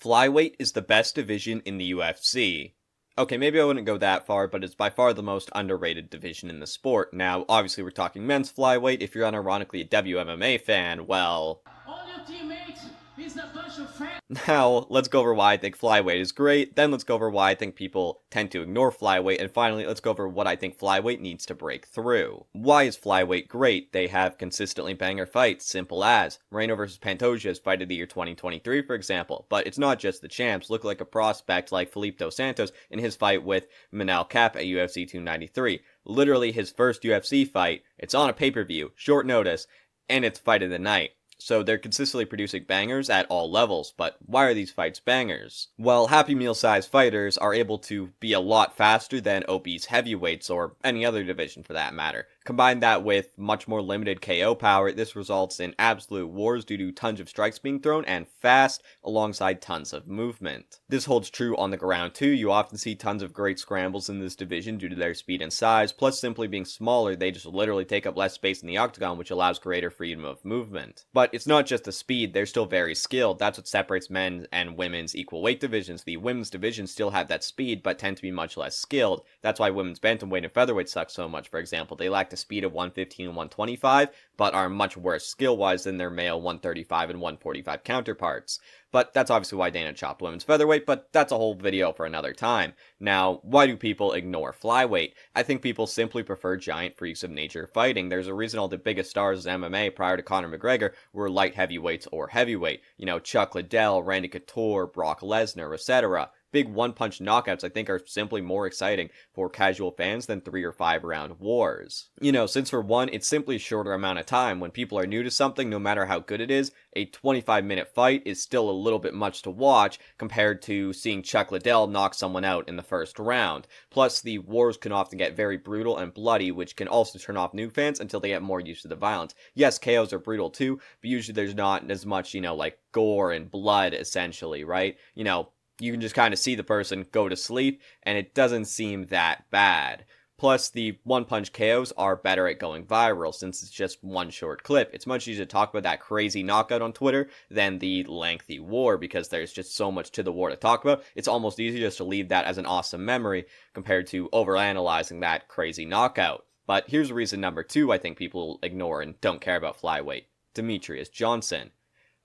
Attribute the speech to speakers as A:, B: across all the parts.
A: Flyweight is the best division in the UFC. Okay, maybe I wouldn't go that far, but it's by far the most underrated division in the sport. Now, obviously we're talking men's flyweight. If you're unironically a WMMA fan, well...
B: All your teammates is a bunch of fat.
A: Now, let's go over why I think flyweight is great, then let's go over why I think people tend to ignore flyweight, and finally, let's go over what I think flyweight needs to break through. Why is flyweight great? They have consistently banger fights, simple as. Moreno vs. Pantoja is fight of the year 2023, for example, but it's not just the champs. Look like a prospect like Felipe dos Santos in his fight with Manel Kape at UFC 293. Literally his first UFC fight, it's on a pay-per-view, short notice, and it's fight of the night. So they're consistently producing bangers at all levels, but why are these fights bangers? Well, Happy Meal-sized fighters are able to be a lot faster than obese heavyweights, or any other division for that matter. Combine that with much more limited KO power, this results in absolute wars due to tons of strikes being thrown and fast, alongside tons of movement. This holds true on the ground too. You often see tons of great scrambles in this division due to their speed and size, plus simply being smaller, they just literally take up less space in the octagon, which allows greater freedom of movement. But it's not just the speed, they're still very skilled. That's what separates men's and women's equal weight divisions. The women's divisions still have that speed, but tend to be much less skilled. That's why women's bantamweight and featherweight suck so much, for example. They lack the speed of 115 and 125, but are much worse skill-wise than their male 135 and 145 counterparts. But that's obviously why Dana chopped women's featherweight, but that's a whole video for another time. Now, why do people ignore flyweight? I think people simply prefer giant freaks of nature fighting. There's a reason all the biggest stars in MMA prior to Conor McGregor were light heavyweights or heavyweight. You know, Chuck Liddell, Randy Couture, Brock Lesnar, etc. Big one-punch knockouts, I think, are simply more exciting for casual fans than 3 or 5 round wars. You know, since for one, it's simply a shorter amount of time. When people are new to something, no matter how good it is, a 25-minute fight is still a little bit much to watch compared to seeing Chuck Liddell knock someone out in the first round. Plus, the wars can often get very brutal and bloody, which can also turn off new fans until they get more used to the violence. Yes, KOs are brutal too, but usually there's not as much, you know, like gore and blood, essentially, right? You know, you can just kind of see the person go to sleep, and it doesn't seem that bad. Plus, the one-punch KOs are better at going viral, since it's just one short clip. It's much easier to talk about that crazy knockout on Twitter than the lengthy war, because there's just so much to the war to talk about. It's almost easier just to leave that as an awesome memory, compared to overanalyzing that crazy knockout. But here's reason number 2 I think people ignore and don't care about flyweight. Demetrious Johnson.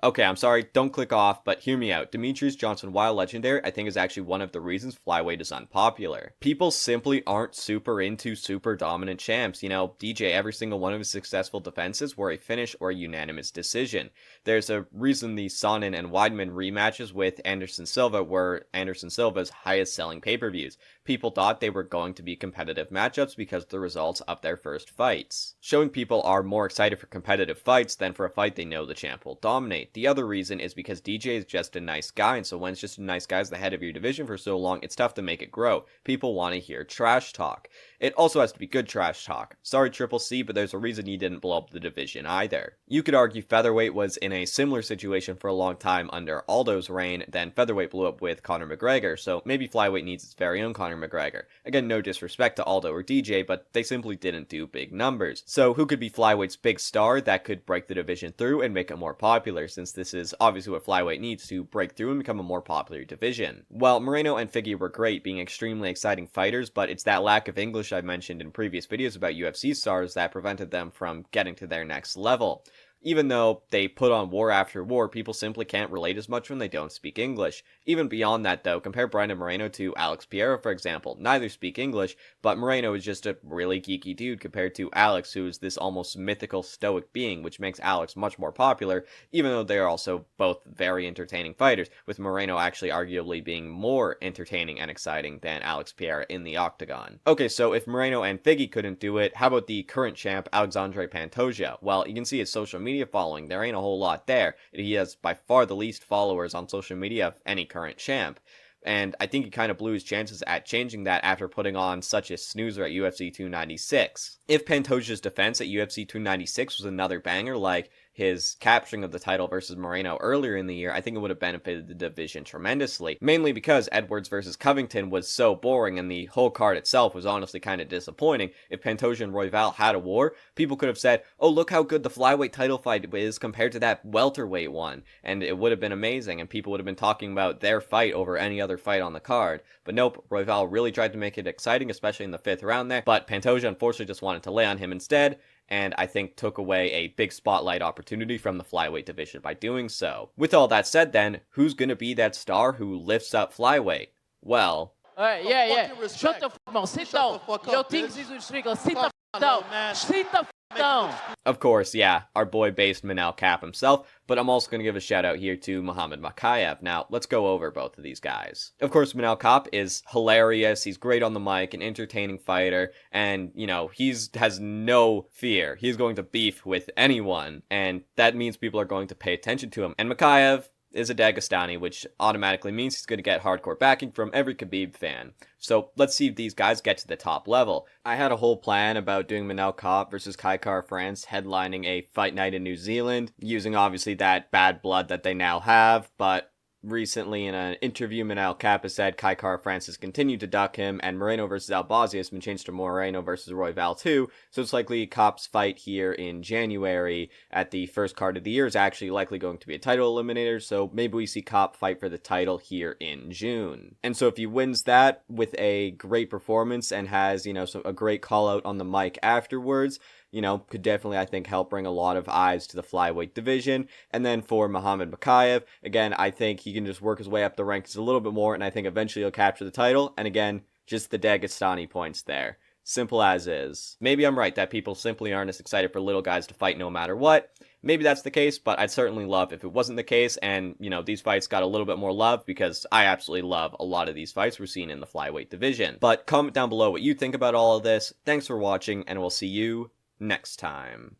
A: Okay, I'm sorry, don't click off, but hear me out. Demetrious Johnson, while legendary, I think is actually one of the reasons flyweight is unpopular. People simply aren't super into super dominant champs. You know, DJ, every single one of his successful defenses were a finish or a unanimous decision. There's a reason the Sonnen and Weidman rematches with Anderson Silva were Anderson Silva's highest selling pay-per-views. People thought they were going to be competitive matchups because of the results of their first fights. Showing people are more excited for competitive fights than for a fight they know the champ will dominate. The other reason is because DJ is just a nice guy, and so when it's just a nice guy as the head of your division for so long, it's tough to make it grow. People want to hear trash talk. It also has to be good trash talk. Sorry Triple C, but there's a reason he didn't blow up the division either. You could argue featherweight was in a similar situation for a long time under Aldo's reign, then featherweight blew up with Conor McGregor, so maybe flyweight needs its very own Conor McGregor. Again, no disrespect to Aldo or DJ, but they simply didn't do big numbers. So who could be flyweight's big star that could break the division through and make it more popular, since this is obviously what flyweight needs to break through and become a more popular division. Well, Moreno and Figgy were great, being extremely exciting fighters, but it's that lack of English I've mentioned in previous videos about UFC stars that prevented them from getting to their next level. Even though they put on war after war, people simply can't relate as much when they don't speak English. Even beyond that though, compare Brandon Moreno to Alex Pereira, for example. Neither speak English, but Moreno is just a really geeky dude compared to Alex, who is this almost mythical stoic being, which makes Alex much more popular, even though they are also both very entertaining fighters, with Moreno actually arguably being more entertaining and exciting than Alex Pereira in the octagon. Okay, so if Moreno and Figgy couldn't do it, how about the current champ, Alexandre Pantoja? Well, you can see his social media following, there ain't a whole lot there. He has by far the least followers on social media of any current champ. And I think he kind of blew his chances at changing that after putting on such a snoozer at UFC 296. If Pantoja's defense at UFC 296 was another banger like his capturing of the title versus Moreno earlier in the year, I think it would have benefited the division tremendously. Mainly because Edwards versus Covington was so boring, and the whole card itself was honestly kind of disappointing. If Pantoja and Royval had a war, people could have said, oh, look how good the flyweight title fight is compared to that welterweight one, and it would have been amazing, and people would have been talking about their fight over any other fight on the card. But nope, Royval really tried to make it exciting, especially in the 5th round there, but Pantoja unfortunately just wanted to lay on him instead, and I think took away a big spotlight opportunity from the flyweight division by doing so. With all that said then, who's gonna be that star who lifts up flyweight? Well...
B: Shut the fuck down. Sit down. You don't think this is Strickland. Sit the fuck down. Sit the fuck down.
A: Of course, yeah, our boy-based Manel Kape himself, but I'm also going to give a shout-out here to Mokaev. Now, let's go over both of these guys. Of course, Manel Kape is hilarious, he's great on the mic, an entertaining fighter, and, you know, has no fear. He's going to beef with anyone, and that means people are going to pay attention to him. And Mokaev is a Dagestani, which automatically means he's going to get hardcore backing from every Khabib fan. So let's see if these guys get to the top level. I had a whole plan about doing Manel Kape versus Kai Kara-France headlining a fight night in New Zealand, using obviously that bad blood that they now have, but recently in an interview, Manel Kape said Kai Kara-France has continued to duck him, and Moreno versus Albazi has been changed to Moreno versus Royval too, so it's likely Kape's fight here in January at the first card of the year is actually likely going to be a title eliminator, so maybe we see Kape fight for the title here in June. And so if he wins that with a great performance and has, you know, a great call out on the mic afterwards, you know, could definitely, I think, help bring a lot of eyes to the flyweight division. And then for Mokaev, again, I think he can just work his way up the ranks a little bit more, and I think eventually he'll capture the title. And again, just the Dagestani points there. Simple as is. Maybe I'm right that people simply aren't as excited for little guys to fight no matter what. Maybe that's the case, but I'd certainly love if it wasn't the case, and, you know, these fights got a little bit more love, because I absolutely love a lot of these fights we're seeing in the flyweight division. But comment down below what you think about all of this. Thanks for watching, and we'll see you next time.